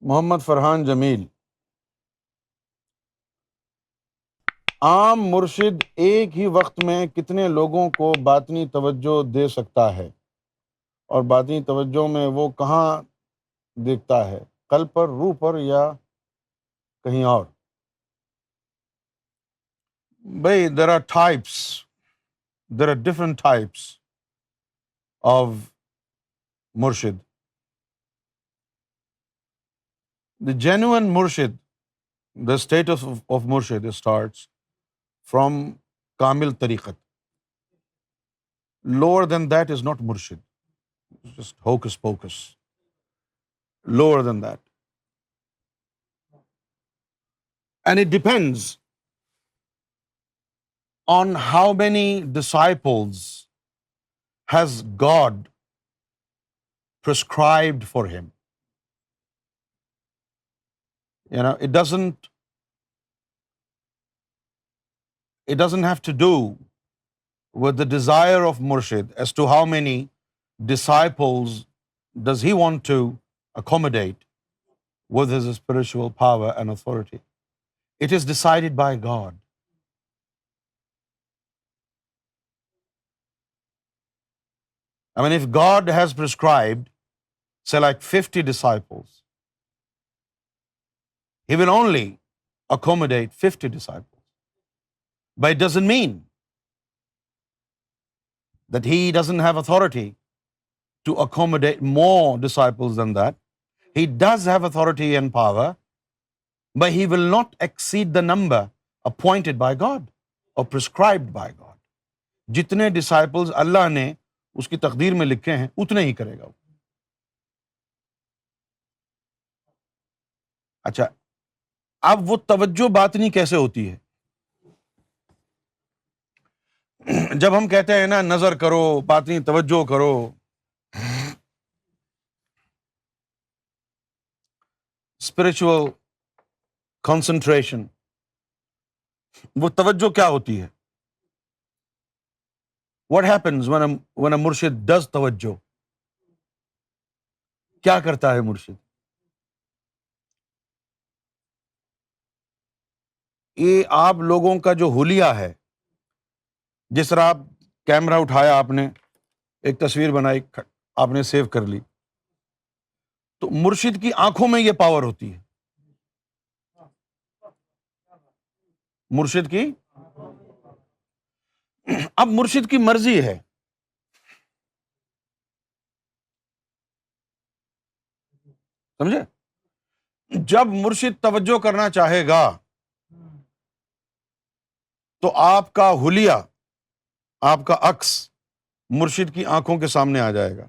محمد فرحان جمیل، عام مرشد ایک ہی وقت میں کتنے لوگوں کو باطنی توجہ دے سکتا ہے، اور باطنی توجہ میں وہ کہاں دیکھتا ہے، قلب پر، روح پر، یا کہیں اور؟ بھائی there are different types of مرشد. The genuine مرشد, the status of مرشد starts from کامل طریقت. Lower than that is not مرشد. It's just hocus pocus. Lower than that. And it depends on how many disciples has God prescribed for him. It doesn't have to do with the desire of Murshid as to how many disciples does he want to accommodate with his spiritual power and authority. It is decided by God. I mean, if God has prescribed, say like 50 disciples, he will only accommodate 50 disciples. But it doesn't mean that he doesn't have authority to accommodate more disciples than that. He does have authority and power, but he will not exceed the number appointed by God or prescribed by God. جتنے disciples اللہ نے اس کی تقدیر میں لکھے ہیں اتنے ہی کرے گا وہ. اچھا، اب وہ توجہ باطنی کیسے ہوتی ہے؟ جب ہم کہتے ہیں نا نظر کرو، باطنی توجہ کرو، اسپرچول کنسنٹریشن، وہ توجہ کیا ہوتی ہے؟ What happens when a مرشد does توجہ؟ کیا کرتا ہے مرشد؟ یہ آپ لوگوں کا جو حلیہ ہے، جس طرح آپ کیمرہ اٹھایا، آپ نے ایک تصویر بنائی، آپ نے سیو کر لی، تو مرشد کی آنکھوں میں یہ پاور ہوتی ہے. مرشد کی اب مرشد کی مرضی ہے. سمجھے؟ جب مرشد توجہ کرنا چاہے گا تو آپ کا حلیہ، آپ کا عکس مرشد کی آنکھوں کے سامنے آ جائے گا.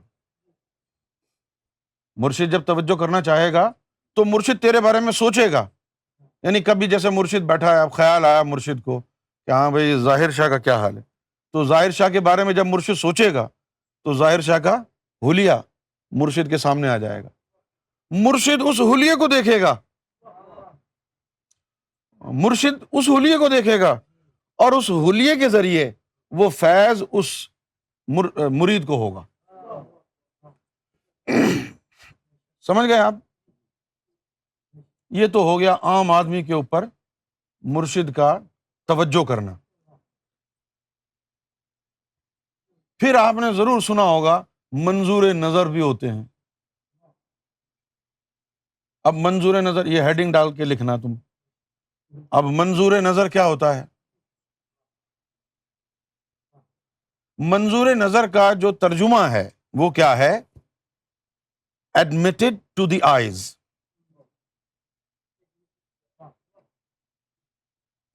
مرشد جب توجہ کرنا چاہے گا تو مرشد تیرے بارے میں سوچے گا. یعنی کبھی جیسے مرشد بیٹھا ہے، اب خیال آیا مرشد کو کہ ہاں بھائی ظاہر شاہ کا کیا حال ہے، تو ظاہر شاہ کے بارے میں جب مرشد سوچے گا تو ظاہر شاہ کا حلیہ مرشد کے سامنے آ جائے گا. مرشد اس حلیے کو دیکھے گا، مرشد اس حلیے کو دیکھے گا، اور اس حلیے کے ذریعے وہ فیض اس مرید کو ہوگا. سمجھ گئے آپ؟ یہ تو ہو گیا عام آدمی کے اوپر مرشد کا توجہ کرنا. پھر آپ نے ضرور سنا ہوگا منظور نظر بھی ہوتے ہیں. اب منظور نظر، یہ ہیڈنگ ڈال کے لکھنا تم. اب منظور نظر کیا ہوتا ہے؟ منظور نظر کا جو ترجمہ ہے وہ کیا ہے؟ Admitted to the eyes.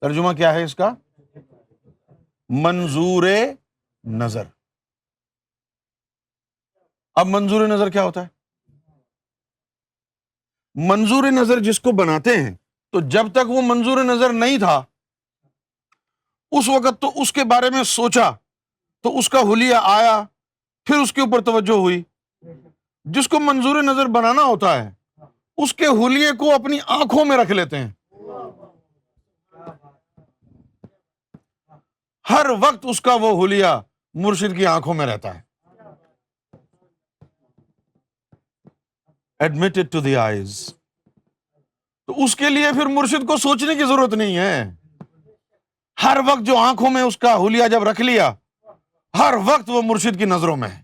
ترجمہ کیا ہے اس کا؟ منظور نظر. اب منظور نظر کیا ہوتا ہے؟ منظور نظر جس کو بناتے ہیں، تو جب تک وہ منظور نظر نہیں تھا اس وقت تو اس کے بارے میں سوچا تو اس کا حلیہ آیا، پھر اس کے اوپر توجہ ہوئی. جس کو منظور نظر بنانا ہوتا ہے اس کے حلیے کو اپنی آنکھوں میں رکھ لیتے ہیں، ہر وقت اس کا وہ حلیہ مرشد کی آنکھوں میں رہتا ہے. Admitted to the eyes. تو اس کے لیے پھر مرشد کو سوچنے کی ضرورت نہیں ہے. ہر وقت جو آنکھوں میں اس کا حلیہ جب رکھ لیا، ہر وقت وہ مرشد کی نظروں میں ہے.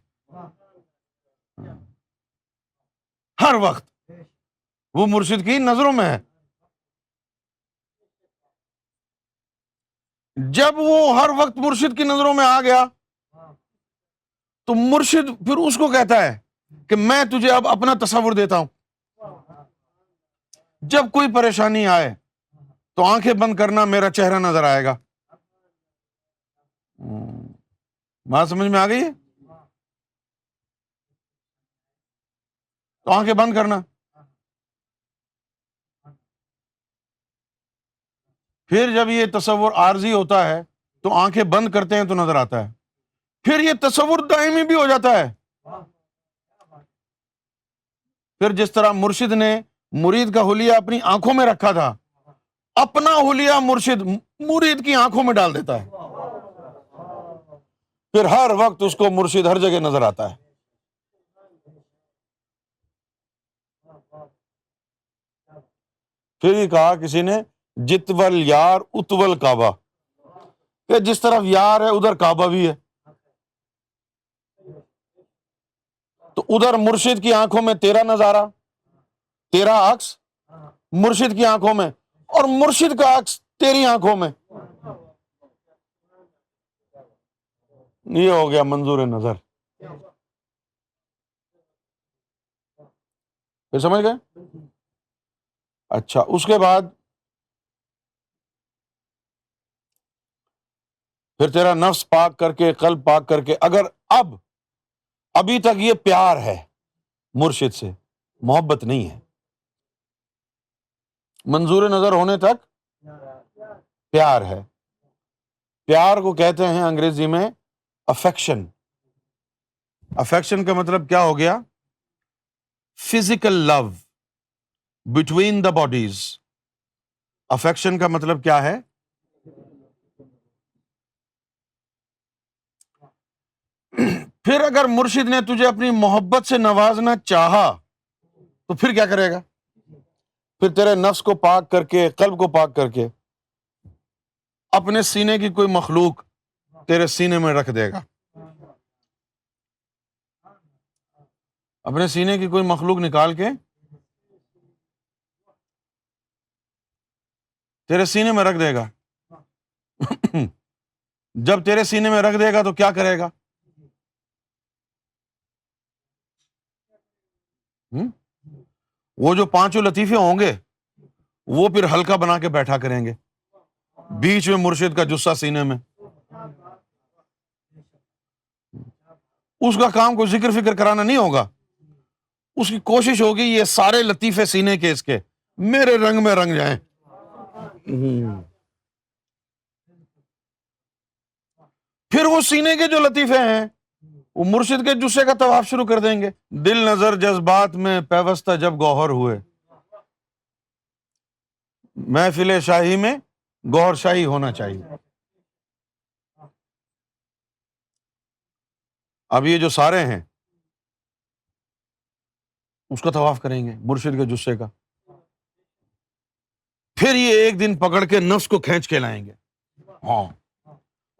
ہر وقت وہ مرشد کی نظروں میں ہے. جب وہ ہر وقت مرشد کی نظروں میں آ گیا تو مرشد پھر اس کو کہتا ہے کہ میں تجھے اب اپنا تصور دیتا ہوں. جب کوئی پریشانی آئے تو آنکھیں بند کرنا، میرا چہرہ نظر آئے گا. بات سمجھ میں آ گئی ہے؟ تو آنکھیں بند کرنا. پھر جب یہ تصور عارضی ہوتا ہے تو آنکھیں بند کرتے ہیں تو نظر آتا ہے. پھر یہ تصور دائمی بھی ہو جاتا ہے. پھر جس طرح مرشد نے مرید کا حلیہ اپنی آنکھوں میں رکھا تھا، اپنا حلیہ مرشد مرید کی آنکھوں میں ڈال دیتا ہے. پھر ہر وقت اس کو مرشد ہر جگہ نظر آتا ہے. پھر یہ کہا کسی نے، جتول یار اتول کعبہ، کہ جس طرف یار ہے ادھر کعبہ بھی ہے. تو ادھر مرشد کی آنکھوں میں تیرا نظارہ، تیرا عکس مرشد کی آنکھوں میں، اور مرشد کا عکس تیری آنکھوں میں. یہ ہو گیا منظور نظر. پھر سمجھ گئے؟ اچھا، اس کے بعد پھر تیرا نفس پاک کر کے، قلب پاک کر کے، اگر ابھی تک یہ پیار ہے مرشد سے، محبت نہیں ہے. منظور نظر ہونے تک پیار ہے. پیار کو کہتے ہیں انگریزی میں افیکشن. افیکشن کا مطلب کیا ہو گیا؟ Physical love between the bodies. Affection کا مطلب کیا ہے؟ پھر اگر مرشد نے تجھے اپنی محبت سے نوازنا چاہا تو پھر کیا کرے گا؟ پھر تیرے نفس کو پاک کر کے، قلب کو پاک کر کے، اپنے سینے کی کوئی مخلوق تیرے سینے میں رکھ دے گا. اپنے سینے کی کوئی مخلوق نکال کے تیرے سینے میں رکھ دے گا. جب تیرے سینے میں رکھ دے گا تو کیا کرے گا؟ وہ جو پانچوں لطیفے ہوں گے وہ پھر ہلکا بنا کے بیٹھا کریں گے بیچ میں مرشد کا جسہ سینے میں. اس کا کام کوئی ذکر فکر کرانا نہیں ہوگا. اس کی کوشش ہوگی یہ سارے لطیفے سینے کے اس کے میرے رنگ میں رنگ جائیں. پھر وہ سینے کے جو لطیفے ہیں وہ مرشد کے جسے کا طواف شروع کر دیں گے. دل نظر جذبات میں پیوستہ جب گوہر ہوئے، محفل شاہی میں گوہر شاہی ہونا چاہیے. اب یہ جو سارے ہیں اس کا طواف کریں گے مرشد کے جسے کا. پھر یہ ایک دن پکڑ کے نفس کو کھینچ کے لائیں گے. ہاں،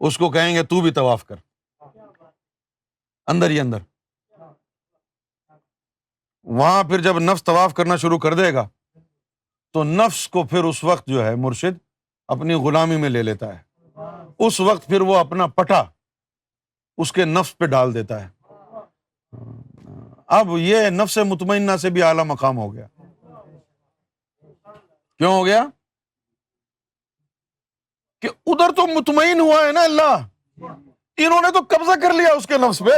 اس کو کہیں گے تو بھی طواف کر، اندر ہی اندر. وہاں پھر جب نفس طواف کرنا شروع کر دے گا تو نفس کو پھر اس وقت جو ہے مرشد اپنی غلامی میں لے لیتا ہے. اس وقت پھر وہ اپنا پٹا اس کے نفس پہ ڈال دیتا ہے. اب یہ نفس مطمئنہ سے بھی اعلیٰ مقام ہو گیا. کیوں ہو گیا؟ کہ ادھر تو مطمئن ہوا ہے نا اللہ، انہوں نے تو قبضہ کر لیا اس کے نفس پہ.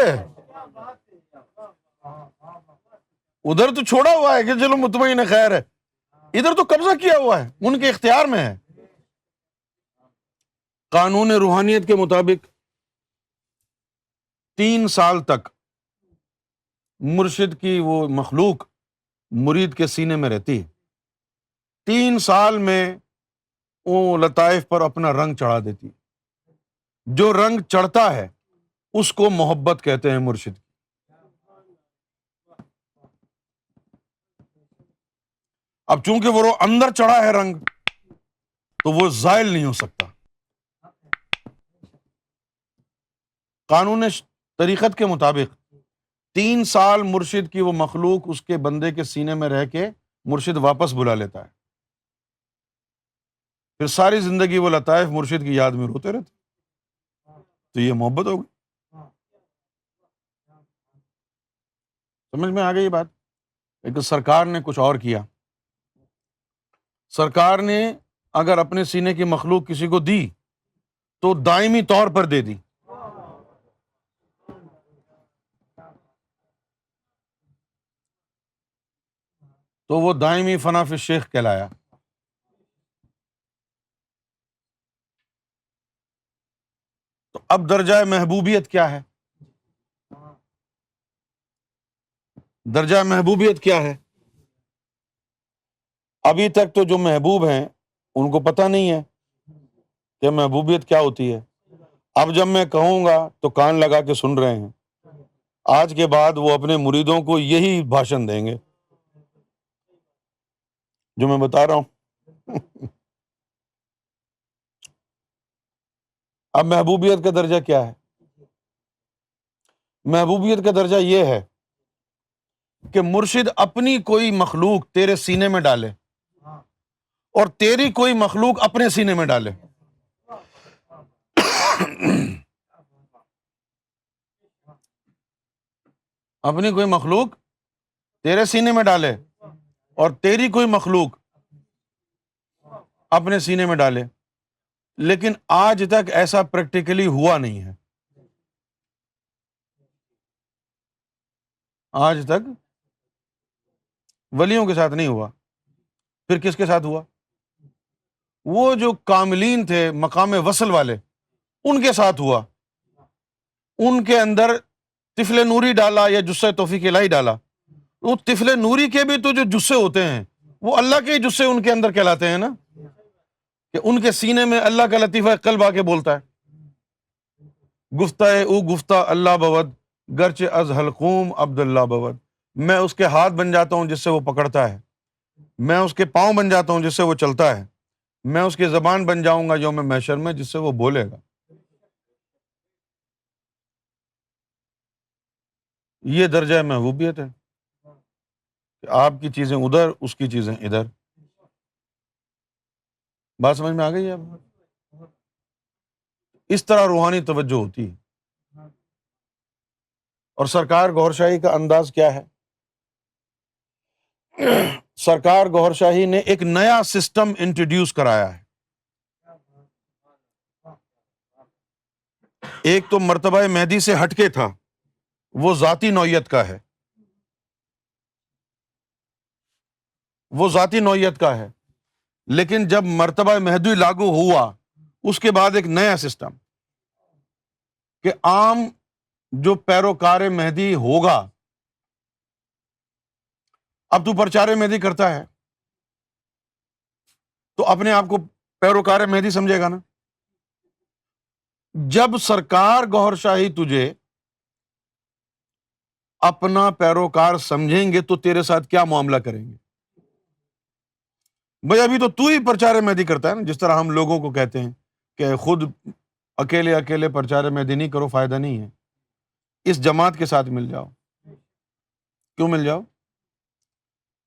ادھر تو چھوڑا ہوا ہے کہ چلو مطمئن ہے، خیر ہے. ادھر تو قبضہ کیا ہوا ہے، ان کے اختیار میں ہے. قانون روحانیت کے مطابق 3 سال تک مرشد کی وہ مخلوق مرید کے سینے میں رہتی. 3 سال میں وہ لطائف پر اپنا رنگ چڑھا دیتی. جو رنگ چڑھتا ہے اس کو محبت کہتے ہیں مرشد کی. اب چونکہ وہ اندر چڑھا ہے رنگ، تو وہ زائل نہیں ہو سکتا۔ قانون طریقت کے مطابق 3 سال مرشد کی وہ مخلوق اس کے بندے کے سینے میں رہ کے مرشد واپس بلا لیتا ہے، پھر ساری زندگی وہ لطائف مرشد کی یاد میں روتے رہتے۔ تو یہ محبت ہوگی۔ سمجھ میں آ گئی یہ بات؟ لیکن سرکار نے کچھ اور کیا۔ سرکار نے اگر اپنے سینے کی مخلوق کسی کو دی تو دائمی طور پر دے دی۔ تو وہ دائمی فنا فی الشیخ کہلایا۔ تو اب درجہ محبوبیت کیا ہے؟ درجہ محبوبیت کیا ہے؟ ابھی تک تو جو محبوب ہیں ان کو پتہ نہیں ہے کہ محبوبیت کیا ہوتی ہے۔ اب جب میں کہوں گا تو کان لگا کے سن رہے ہیں۔ آج کے بعد وہ اپنے مریدوں کو یہی بھاشن دیں گے جو میں بتا رہا ہوں۔ اب محبوبیت کا درجہ کیا ہے؟ محبوبیت کا درجہ یہ ہے کہ مرشد اپنی کوئی مخلوق تیرے سینے میں ڈالے اور تیری کوئی مخلوق اپنے سینے میں ڈالے۔ اپنی کوئی مخلوق تیرے سینے میں ڈالے اور تیری کوئی مخلوق اپنے سینے میں ڈالے، لیکن آج تک ایسا پریکٹیکلی ہوا نہیں ہے۔ آج تک ولیوں کے ساتھ نہیں ہوا، پھر کس کے ساتھ ہوا؟ وہ جو کاملین تھے، مقام وصل والے، ان کے ساتھ ہوا۔ ان کے اندر طفل نوری ڈالا یا جثہ توفیق الہی ڈالا۔ وہ طفل نوری کے بھی تو جو جثے ہوتے ہیں وہ اللہ کے جثے ان کے اندر کہلاتے ہیں نا، کہ ان کے سینے میں اللہ کا لطیفہ قلب آ کے بولتا ہے، گفتہ او گفتہ اللہ بود، گرچہ از حلقوم عبداللہ بود۔ میں اس کے ہاتھ بن جاتا ہوں جس سے وہ پکڑتا ہے، میں اس کے پاؤں بن جاتا ہوں جس سے وہ چلتا ہے، میں اس کی زبان بن جاؤں گا یوم محشر میں جس سے وہ بولے گا۔ یہ درجہ محبوبیت ہے کہ آپ کی چیزیں ادھر، اس کی چیزیں ادھر۔ بات سمجھ میں آ گئی ہے اب؟ اس طرح روحانی توجہ ہوتی ہے۔ اور سرکار گوھر شاہی کا انداز کیا ہے؟ سرکار گوھر شاہی نے ایک نیا سسٹم انٹروڈیوس کرایا ہے۔ ایک تو مرتبہ مہدی سے ہٹ کے تھا، وہ ذاتی نوعیت کا ہے، وہ ذاتی نوعیت کا ہے، لیکن جب مرتبہ مہدی لاگو ہوا اس کے بعد ایک نیا سسٹم کہ عام جو پیروکار مہدی ہوگا، اب تو پرچار مہدی کرتا ہے تو اپنے آپ کو پیروکار مہدی سمجھے گا نا۔ جب سرکار گوھر شاہی تجھے اپنا پیروکار سمجھیں گے تو تیرے ساتھ کیا معاملہ کریں گے؟ بھئی ابھی تو ہی پرچار مہدی کرتا ہے نا، جس طرح ہم لوگوں کو کہتے ہیں کہ خود اکیلے اکیلے پرچار مہدی نہیں کرو، فائدہ نہیں ہے، اس جماعت کے ساتھ مل جاؤ۔ کیوں مل جاؤ؟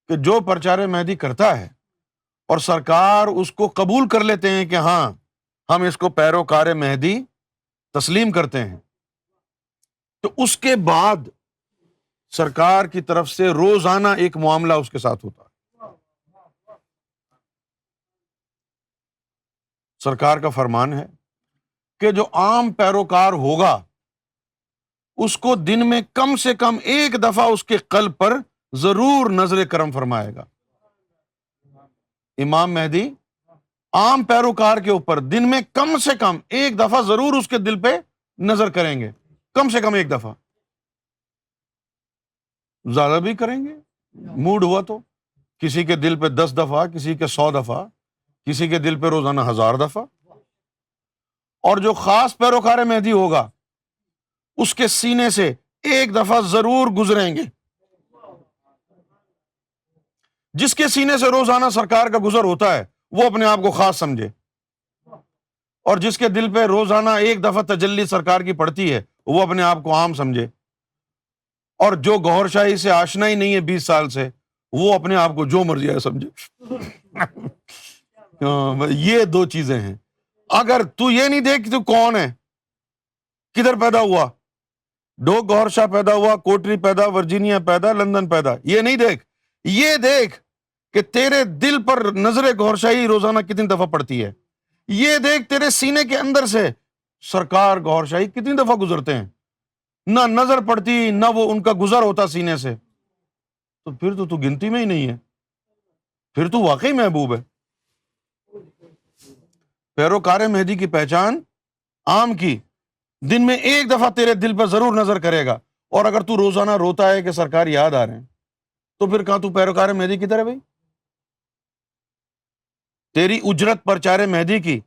کہ جو پرچار مہدی کرتا ہے اور سرکار اس کو قبول کر لیتے ہیں کہ ہاں ہم اس کو پیروکار مہدی تسلیم کرتے ہیں، تو اس کے بعد سرکار کی طرف سے روزانہ ایک معاملہ اس کے ساتھ ہوتا ہے۔ سرکار کا فرمان ہے کہ جو عام پیروکار ہوگا اس کو دن میں کم سے کم ایک دفعہ اس کے قلب پر ضرور نظر کرم فرمائے گا۔ امام مہدی عام پیروکار کے اوپر دن میں کم سے کم ایک دفعہ ضرور اس کے دل پہ نظر کریں گے، کم سے کم ایک دفعہ، زیادہ بھی کریں گے موڈ ہوا تو، کسی کے دل پہ 10 دفعہ، کسی کے 100 دفعہ، کسی کے دل پہ روزانہ 1000 دفعہ۔ اور جو خاص پیروکار مہدی ہوگا اس کے سینے سے ایک دفعہ ضرور گزریں گے۔ جس کے سینے سے روزانہ سرکار کا گزر ہوتا ہے وہ اپنے آپ کو خاص سمجھے، اور جس کے دل پہ روزانہ ایک دفعہ تجلی سرکار کی پڑتی ہے وہ اپنے آپ کو عام سمجھے، اور جو گوھر شاہی سے آشنا ہی نہیں ہے 20 سال سے وہ اپنے آپ کو جو مرضی ہے سمجھے۔ یہ دو چیزیں ہیں۔ اگر تو یہ نہیں دیکھ کہ تو کون ہے، کدھر پیدا ہوا، ڈوگ گوھر شاہ پیدا ہوا، کوٹری پیدا، ورجینیا پیدا، لندن پیدا، یہ نہیں دیکھ، یہ دیکھ کہ تیرے دل پر نظر گوھر شاہی روزانہ کتنی دفعہ پڑتی ہے، یہ دیکھ تیرے سینے کے اندر سے سرکار گوھر شاہی کتنی دفعہ گزرتے ہیں، نہ نظر پڑتی نہ وہ ان کا گزر ہوتا سینے سے، تو پھر تو گنتی میں ہی نہیں ہے، پھر تو واقعی محبوب ہے۔ پیروکار مہدی کی پہچان عام کی دن میں ایک دفعہ تیرے دل پر ضرور نظر کرے گا، اور اگر تو روزانہ روتا ہے کہ سرکار یاد آ رہے ہیں تو پھر کہاں تو پیروکار مہدی کی طرح بھائی؟ تیری اجرت پرچار مہدی کی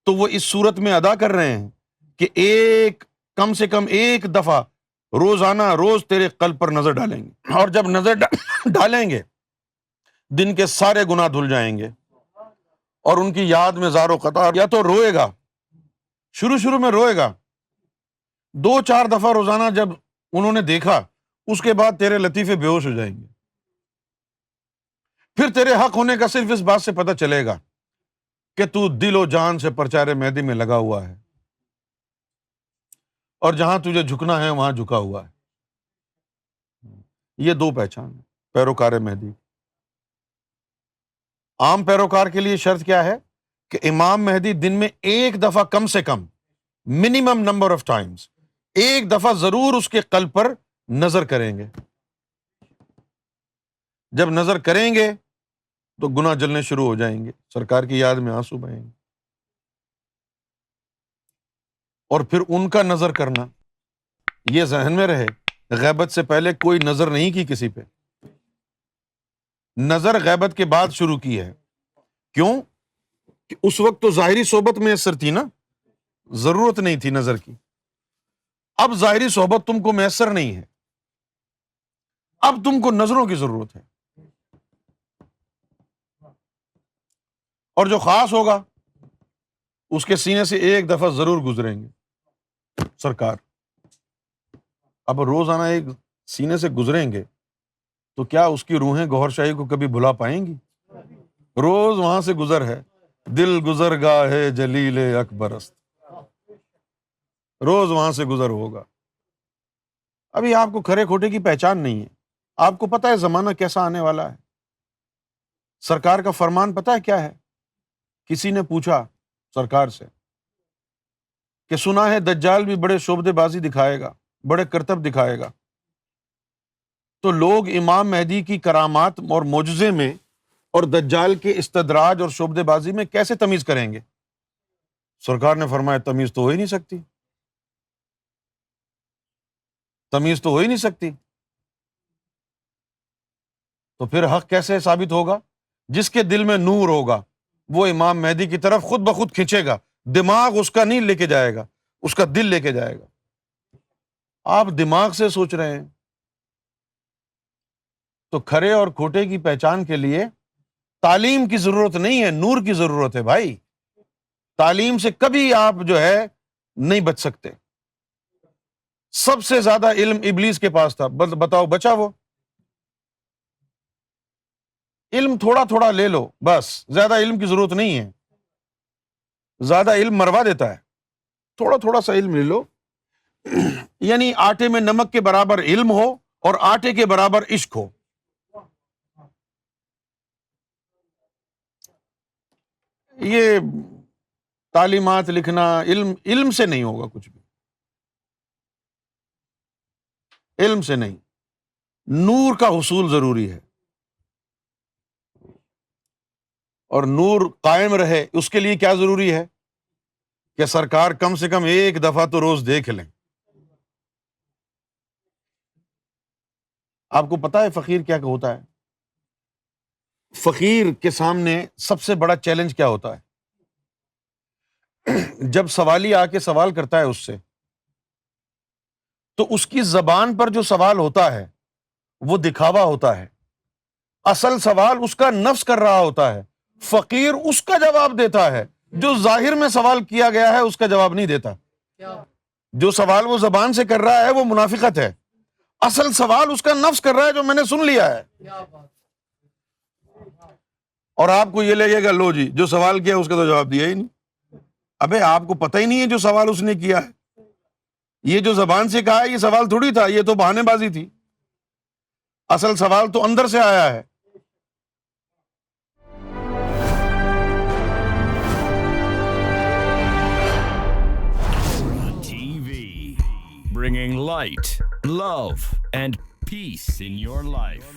تو وہ اس صورت میں ادا کر رہے ہیں کہ کم سے کم ایک دفعہ روزانہ روز تیرے قلب پر نظر ڈالیں گے، اور جب نظر ڈالیں گے دن کے سارے گناہ دھل جائیں گے، اور ان کی یاد میں زار و قطار، یا تو روئے گا، شروع میں روئے گا، 2-4 دفعہ روزانہ جب انہوں نے دیکھا اس کے بعد تیرے لطیفے بے ہوش ہو جائیں گے، پھر تیرے حق ہونے کا صرف اس بات سے پتہ چلے گا کہ تو دل و جان سے پرچار مہدی میں لگا ہوا ہے، اور جہاں تجھے جھکنا ہے وہاں جھکا ہوا ہے۔ یہ دو پہچان ہے پیروکار مہدی۔ عام پیروکار کے لیے شرط کیا ہے کہ امام مہدی دن میں ایک دفعہ کم سے کم، منیمم نمبر آف ٹائمز، ایک دفعہ ضرور اس کے قلب پر نظر کریں گے۔ جب نظر کریں گے تو گناہ جلنے شروع ہو جائیں گے، سرکار کی یاد میں آنسو بہیں گے، اور پھر ان کا نظر کرنا، یہ ذہن میں رہے، غیبت سے پہلے کوئی نظر نہیں کی کسی پہ، نظر غیبت کے بعد شروع کی ہے۔ کیوں؟ کہ اس وقت تو ظاہری صحبت میسر تھی نا، ضرورت نہیں تھی نظر کی۔ اب ظاہری صحبت تم کو میسر نہیں ہے، اب تم کو نظروں کی ضرورت ہے، اور جو خاص ہوگا اس کے سینے سے ایک دفعہ ضرور گزریں گے سرکار۔ اب روزانہ ایک سینے سے گزریں گے تو کیا اس کی روحیں گوھر شاہی کو کبھی بھلا پائیں گی؟ روز وہاں سے گزر ہے، دل گزر گاہ ہے جلیل اکبر است، روز وہاں سے گزر ہوگا۔ ابھی آپ کو کھرے کھوٹے کی پہچان نہیں ہے، آپ کو پتہ ہے زمانہ کیسا آنے والا ہے، سرکار کا فرمان پتہ ہے کیا ہے؟ کسی نے پوچھا سرکار سے کہ سنا ہے دجال بھی بڑے شعبدے بازی دکھائے گا، بڑے کرتب دکھائے گا، تو لوگ امام مہدی کی کرامات اور معجزے میں اور دجال کے استدراج اور شعبدے بازی میں کیسے تمیز کریں گے؟ سرکار نے فرمایا تمیز تو ہو ہی نہیں سکتی، تمیز تو ہو ہی نہیں سکتی، تو پھر حق کیسے ثابت ہوگا؟ جس کے دل میں نور ہوگا وہ امام مہدی کی طرف خود بخود کھینچے گا، دماغ اس کا نہیں لے کے جائے گا، اس کا دل لے کے جائے گا۔ آپ دماغ سے سوچ رہے ہیں، تو کھرے اور کھوٹے کی پہچان کے لیے تعلیم کی ضرورت نہیں ہے، نور کی ضرورت ہے بھائی۔ تعلیم سے کبھی آپ جو ہے نہیں بچ سکتے۔ سب سے زیادہ علم ابلیس کے پاس تھا، بتاؤ بچا وہ؟ علم تھوڑا تھوڑا لے لو بس، زیادہ علم کی ضرورت نہیں ہے، زیادہ علم مروا دیتا ہے، تھوڑا تھوڑا سا علم لے لو، یعنی آٹے میں نمک کے برابر علم ہو اور آٹے کے برابر عشق ہو۔ یہ تعلیمات لکھنا علم سے نہیں ہوگا، کچھ بھی علم سے نہیں، نور کا حصول ضروری ہے، اور نور قائم رہے اس کے لیے کیا ضروری ہے کہ سرکار کم سے کم ایک دفعہ تو روز دیکھ لیں۔ آپ کو پتا ہے فقیر کیا ہوتا ہے؟ فقیر کے سامنے سب سے بڑا چیلنج کیا ہوتا ہے؟ جب سوالی آ کے سوال کرتا ہے اس سے، تو اس کی زبان پر جو سوال ہوتا ہے وہ دکھاوا ہوتا ہے، اصل سوال اس کا نفس کر رہا ہوتا ہے، فقیر اس کا جواب دیتا ہے جو ظاہر میں سوال کیا گیا ہے اس کا جواب نہیں دیتا. جو سوال وہ زبان سے کر رہا ہے وہ منافقت ہے، اصل سوال اس کا نفس کر رہا ہے جو میں نے سن لیا ہے. اور آپ کو یہ لگے گا لو جی جو سوال کیا اس کا تو جواب دیا ہی نہیں. ابے آپ کو پتہ ہی نہیں ہے جو سوال اس نے کیا ہے. یہ جو زبان سے کہا ہے یہ سوال تھوڑی تھا، یہ تو بہانے بازی تھی. اصل سوال تو اندر سے آیا ہے. TV, bringing light, love, and peace in your life.